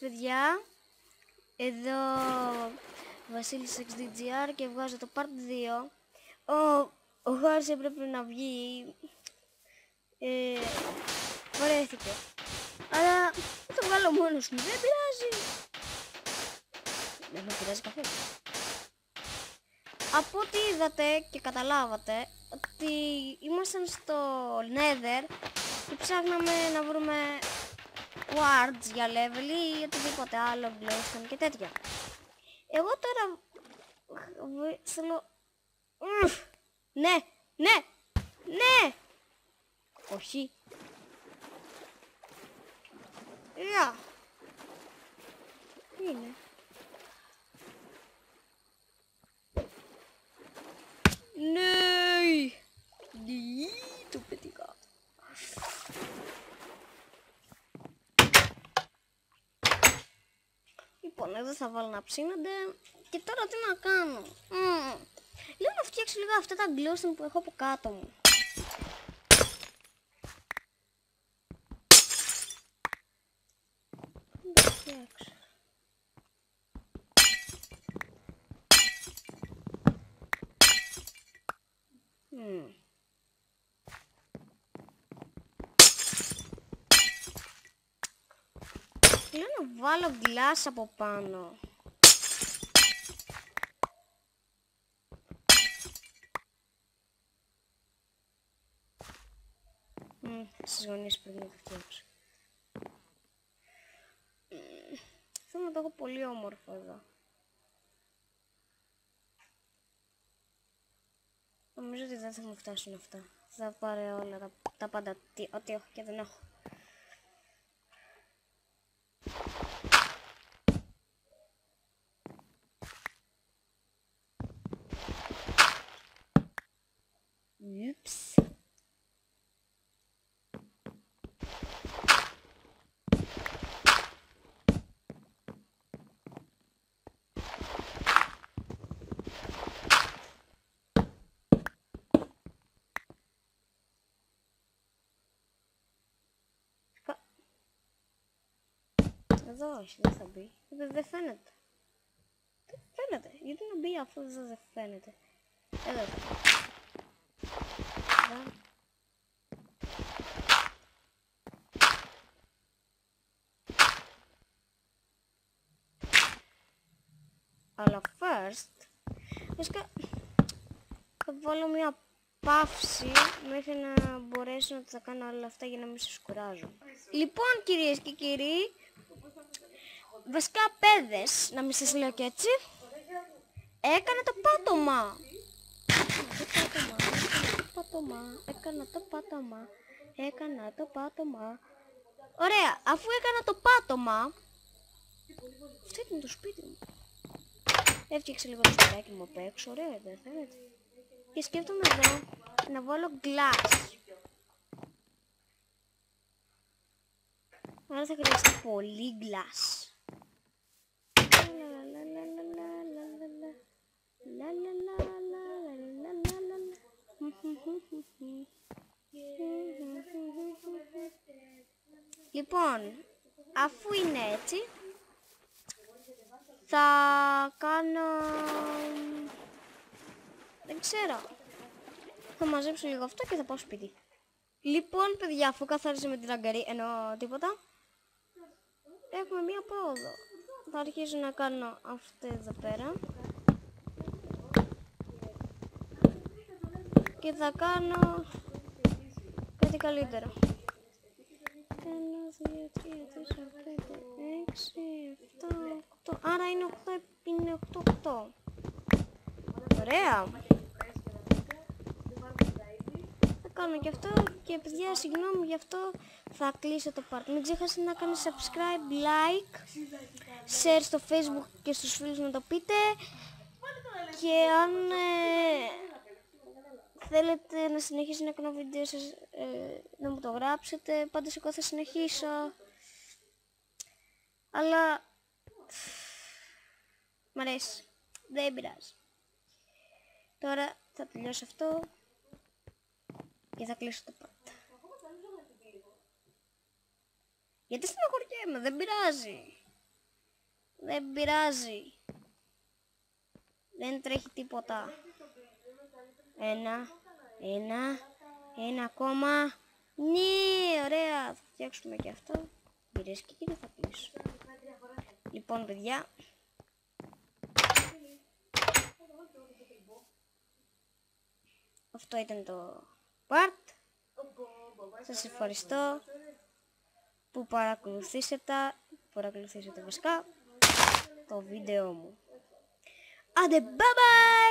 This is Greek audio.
παιδιά, εδώ Βασίλης XDGR και βγάζω το part 2. Ο Χάρης έπρεπε να βγει, βαρέθηκε, αλλά θα το βγάλω μόνος μου, δεν πειράζει. Δεν με πειράζει καθόλου. Από ό,τι είδατε και καταλάβατε ότι ήμασταν στο Nether και ψάχναμε να βρούμε wards για level ή οτιδήποτε άλλο, glowstone και τέτοια. Εγώ τώρα θέλω... Ναι, ναι, ναι! Όχι. Γεια. Τι είναι? Ναι! Το πετύχα. Λοιπόν, εδώ θα βάλω να ψήνονται. Και τώρα τι να κάνω? Λέω να φτιάξω λίγο αυτά τα glowstone που έχω από κάτω μου. Να τα φτιάξω. Λέω να βάλω glass από πάνω. Στις γωνίες πρέπει να το φτιάξω. Θέλω να το έχω πολύ όμορφο εδώ. Νομίζω ότι δεν θα μου φτάσουν αυτά. Θα πάρω όλα τα πάντα, ό,τι έχω και δεν έχω. Ούψ. Εδώ όχι, δεν θα μπει. Δεν φαίνεται. Δεν φαίνεται. Γιατί να μπει αφού δεν φαίνεται. Εδώ. Αλλά first, βασικά θα βάλω μια παύση μέχρι να μπορέσω να τα κάνω όλα αυτά για να μην σας κουράζω. Λοιπόν κυρίες και κύριοι, βασικά παιδες, να μην σας λέω και έτσι, έκανα το πάτωμα. Έκανα το πάτωμα. Ωραία, αφού έκανα το πάτωμα, αυτό ήταν το σπίτι μου. Έφτιαξα λίγο το σπιτάκι μου απ' έξω, ωραία δεν φαίνεται. Και σκέφτομαι εδώ να βάλω glass. Άρα θα χρειαστεί πολύ glass. Λοιπόν, αφού είναι έτσι, θα κάνω... δεν ξέρω. Θα μαζέψω λίγο αυτό και θα πάω σπίτι. Λοιπόν, παιδιά, αφού καθάρισα με την αγκαρή, εννοώ τίποτα, έχουμε μία πρόοδο. Θα αρχίσω να κάνω αυτό εδώ πέρα. Και θα κάνω κάτι καλύτερο. 1, 2, 3, 4, 5, 6, 7, 8. Άρα είναι 8, είναι 8. Ωραία. Θα κάνω και αυτό. Και παιδιά, συγγνώμη γι' αυτό, θα κλείσω το part. Μην ξεχάσετε να κάνετε subscribe, like, share στο Facebook και στους φίλους να το πείτε. Και αν θέλετε να συνεχίσω να κάνω βίντεο σας, να μου το γράψετε. Πάντως εγώ θα συνεχίσω. Αλλά μ' αρέσει. Δεν πειράζει. Τώρα θα τελειώσω αυτό και θα κλείσω το part. Γιατί στεναχωριέμαι, δεν πειράζει. Δεν πειράζει. Δεν τρέχει τίποτα. Ένα ακόμα. Ναι, ωραία. Θα φτιάξουμε και αυτό. Κυρίες και κύριοι, θα κλείσω. Λοιπόν, παιδιά. Αυτό ήταν το part. Σας ευχαριστώ που παρακολουθήσατε βασικά το βίντεο μου. Άντε, bye bye!